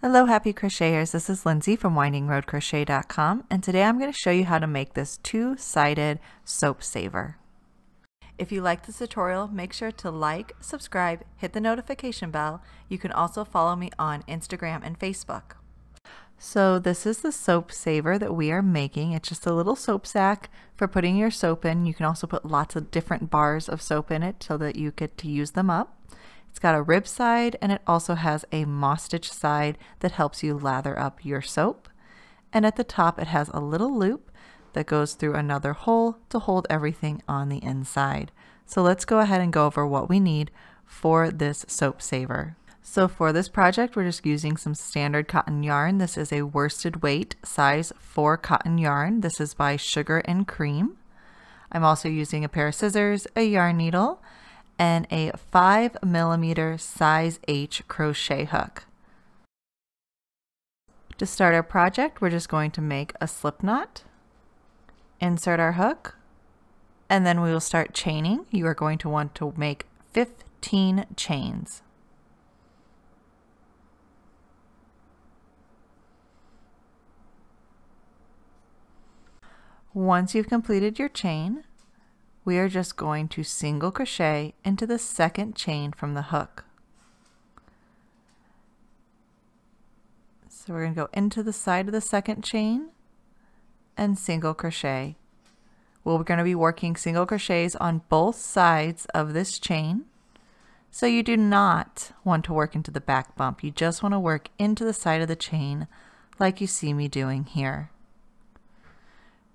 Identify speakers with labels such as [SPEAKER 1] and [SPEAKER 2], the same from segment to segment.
[SPEAKER 1] Hello happy crocheters, this is Lindsay from windingroadcrochet.com, and today I'm going to show you how to make this two-sided soap saver. If you like this tutorial, make sure to like, subscribe, hit the notification bell. You can also follow me on Instagram and Facebook. So this is the soap saver that we are making. It's just a little soap sack for putting your soap in. You can also put lots of different bars of soap in it so that you get to use them up. It's got a rib side and it also has a moss stitch side that helps you lather up your soap. And at the top it has a little loop that goes through another hole to hold everything on the inside. So let's go ahead and go over what we need for this soap saver. So for this project we're just using some standard cotton yarn. This is a worsted weight size 4 cotton yarn. This is by Sugar and Cream. I'm also using a pair of scissors, a yarn needle, and a 5mm size H crochet hook. To start our project, we're just going to make a slip knot, insert our hook, and then we will start chaining. You are going to want to make 15 chains. Once you've completed your chain, we are just going to single crochet into the second chain from the hook. So we're going to go into the side of the second chain and single crochet. We're going to be working single crochets on both sides of this chain. So you do not want to work into the back bump. You just want to work into the side of the chain like you see me doing here.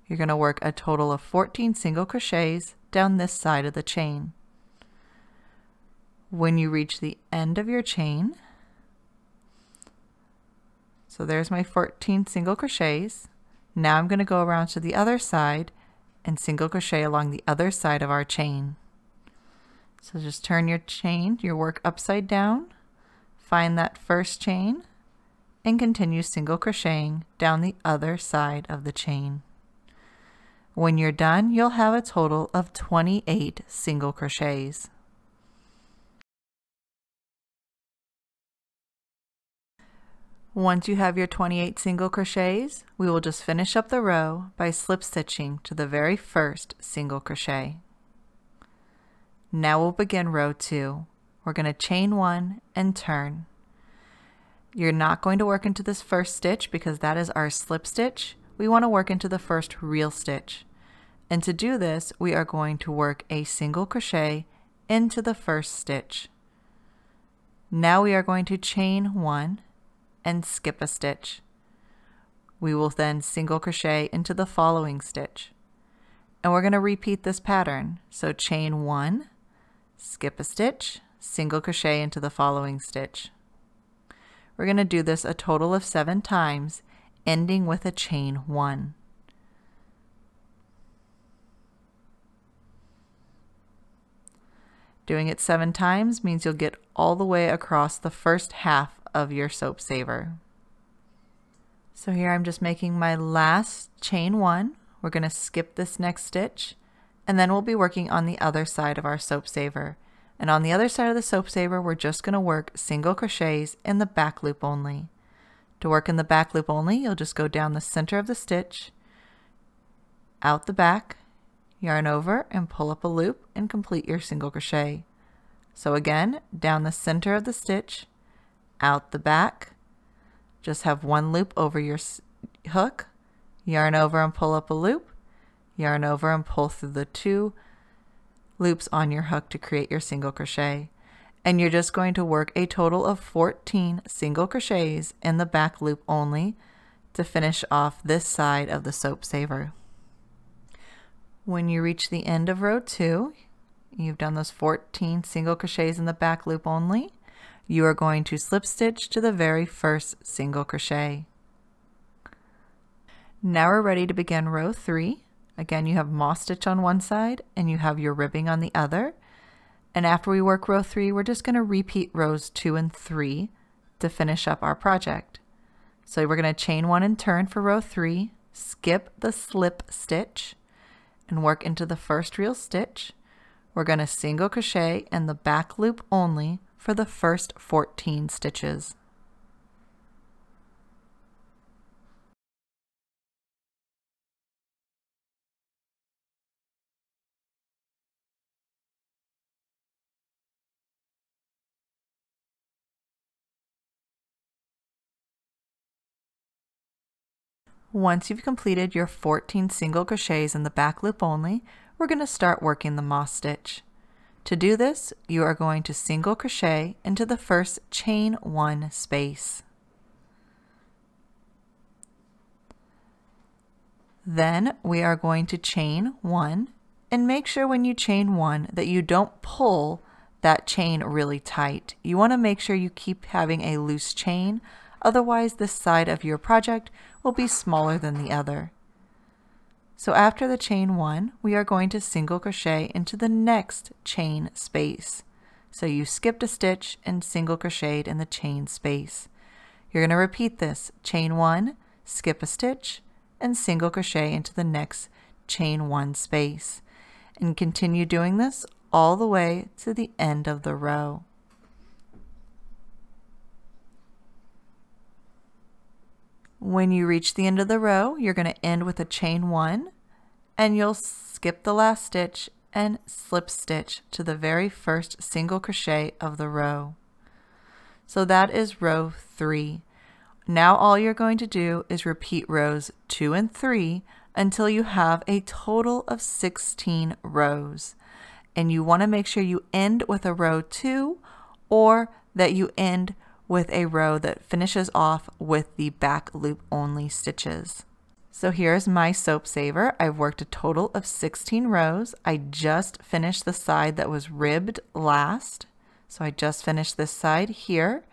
[SPEAKER 1] You're going to work a total of 14 single crochets down this side of the chain. When you reach the end of your chain, so there's my 14 single crochets. Now I'm going to go around to the other side and single crochet along the other side of our chain. So just turn your chain, your work upside down, find that first chain, and continue single crocheting down the other side of the chain. When you're done, you'll have a total of 28 single crochets. Once you have your 28 single crochets, we will just finish up the row by slip stitching to the very first single crochet. Now we'll begin row 2. We're going to chain 1 and turn. You're not going to work into this first stitch because that is our slip stitch. We want to work into the first real stitch. And to do this, we are going to work a single crochet into the first stitch. Now we are going to chain 1 and skip a stitch. We will then single crochet into the following stitch. And we're going to repeat this pattern. So chain 1, skip a stitch, single crochet into the following stitch. We're going to do this a total of 7 times, ending with a chain 1. Doing it 7 times means you'll get all the way across the first half of your soap saver. So here I'm just making my last chain 1. We're going to skip this next stitch, and then we'll be working on the other side of our soap saver. And on the other side of the soap saver, we're just going to work single crochets in the back loop only. To work in the back loop only, you'll just go down the center of the stitch, out the back, yarn over and pull up a loop and complete your single crochet. So again, down the center of the stitch, out the back, just have one loop over your hook, yarn over and pull up a loop, yarn over and pull through the 2 loops on your hook to create your single crochet. And you're just going to work a total of 14 single crochets in the back loop only to finish off this side of the soap saver. When you reach the end of row 2, you've done those 14 single crochets in the back loop only, you are going to slip stitch to the very first single crochet. Now we're ready to begin row 3. Again, you have moss stitch on one side and you have your ribbing on the other. And after we work row 3, we're just going to repeat rows 2 and 3 to finish up our project. So we're going to chain 1 and turn for row 3, skip the slip stitch, and work into the first real stitch. We're going to single crochet in the back loop only for the first 14 stitches. Once you've completed your 14 single crochets in the back loop only, we're going to start working the moss stitch. To do this, you are going to single crochet into the first chain 1 space. Then we are going to chain 1, and make sure when you chain 1 that you don't pull that chain really tight. You want to make sure you keep having a loose chain, otherwise this side of your project will be smaller than the other. So after the chain 1, we are going to single crochet into the next chain space. So you skipped a stitch and single crocheted in the chain space. You're going to repeat this: chain 1, skip a stitch, and single crochet into the next chain 1 space. And continue doing this all the way to the end of the row. When you reach the end of the row, you're going to end with a chain 1, and you'll skip the last stitch and slip stitch to the very first single crochet of the row. So that is row 3. Now all you're going to do is repeat rows 2 and 3 until you have a total of 16 rows. And you want to make sure you end with a row 2, or that you end with a row that finishes off with the back loop only stitches. So here's my soap saver. I've worked a total of 16 rows. I just finished the side that was ribbed last. So I just finished this side here.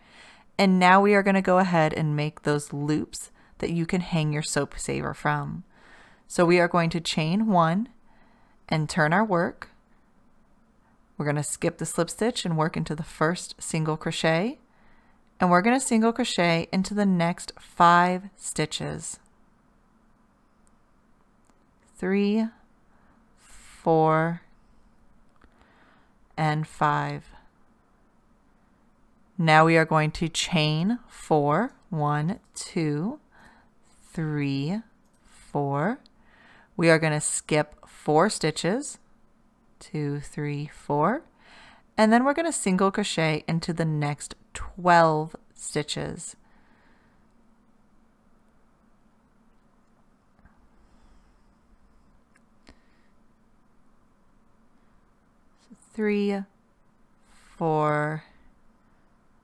[SPEAKER 1] And now we are going to go ahead and make those loops that you can hang your soap saver from. So we are going to chain 1 and turn our work. We're going to skip the slip stitch and work into the first single crochet. And we're going to single crochet into the next 5 stitches. 3, 4, and 5. Now we are going to chain 4. 1, 2, 3, 4. We are going to skip 4 stitches. 2, 3, 4. And then we're going to single crochet into the next 12 stitches. So 3, 4,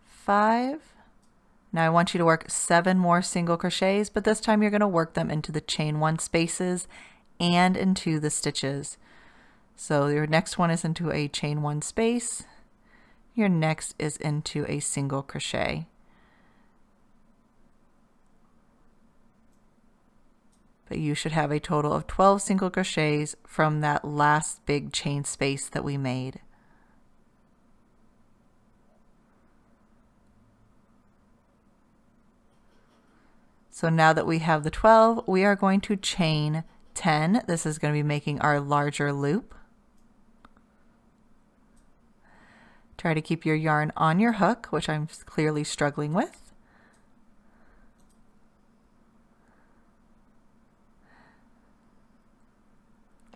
[SPEAKER 1] 5. Now I want you to work 7 more single crochets, but this time you're going to work them into the chain 1 spaces and into the stitches. So your next one is into a chain 1 space. Your next is into a single crochet. But you should have a total of 12 single crochets from that last big chain space that we made. So now that we have the 12, we are going to chain 10. This is going to be making our larger loop. Try to keep your yarn on your hook, which I'm clearly struggling with.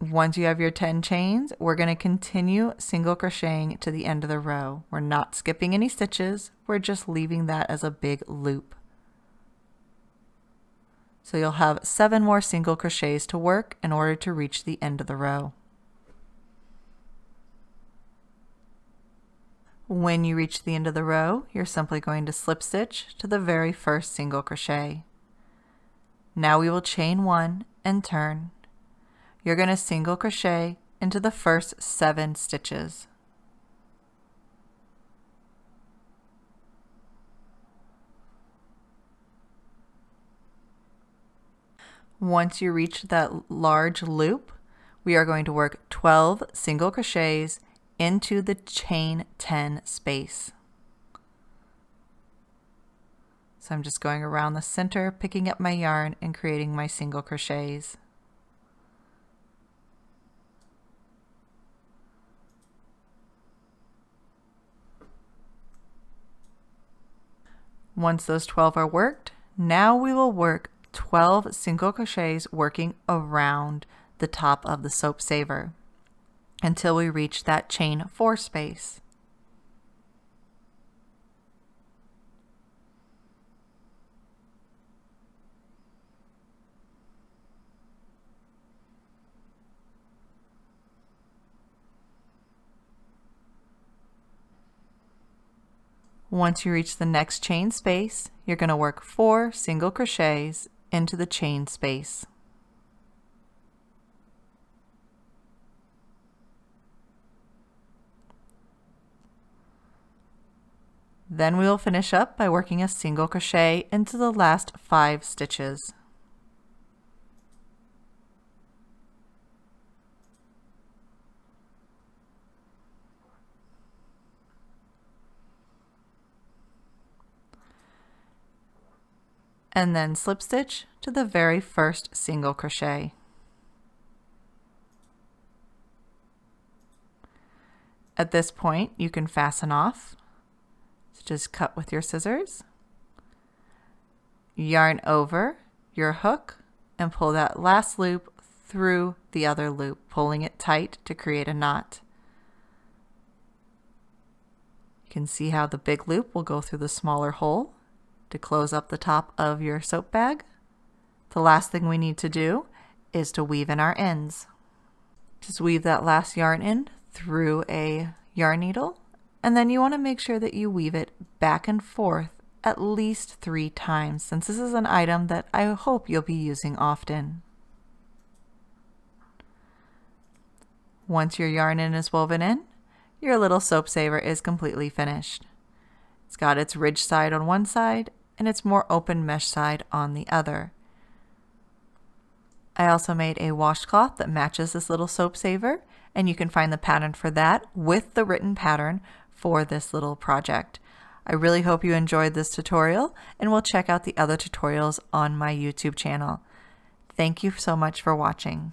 [SPEAKER 1] Once you have your 10 chains, we're going to continue single crocheting to the end of the row. We're not skipping any stitches, we're just leaving that as a big loop. So you'll have 7 more single crochets to work in order to reach the end of the row. When you reach the end of the row, you're simply going to slip stitch to the very first single crochet. Now we will chain 1 and turn. You're going to single crochet into the first 7 stitches. Once you reach that large loop, we are going to work 12 single crochets into the chain 10 space. So I'm just going around the center, picking up my yarn and creating my single crochets. Once those 12 are worked, now we will work 12 single crochets working around the top of the soap saver until we reach that chain 4 space. Once you reach the next chain space, you're going to work 4 single crochets into the chain space. Then we will finish up by working a single crochet into the last 5 stitches. And then slip stitch to the very first single crochet. At this point, you can fasten off. So just cut with your scissors, yarn over your hook, and pull that last loop through the other loop, pulling it tight to create a knot. You can see how the big loop will go through the smaller hole to close up the top of your soap bag. The last thing we need to do is to weave in our ends. Just weave that last yarn in through a yarn needle, and then you want to make sure that you weave it back and forth at least 3 times, since this is an item that I hope you'll be using often. Once your yarn in is woven in, your little soap saver is completely finished. It's got its ridge side on one side and its more open mesh side on the other. I also made a washcloth that matches this little soap saver, and you can find the pattern for that with the written pattern for this little project. I really hope you enjoyed this tutorial, and will check out the other tutorials on my YouTube channel. Thank you so much for watching.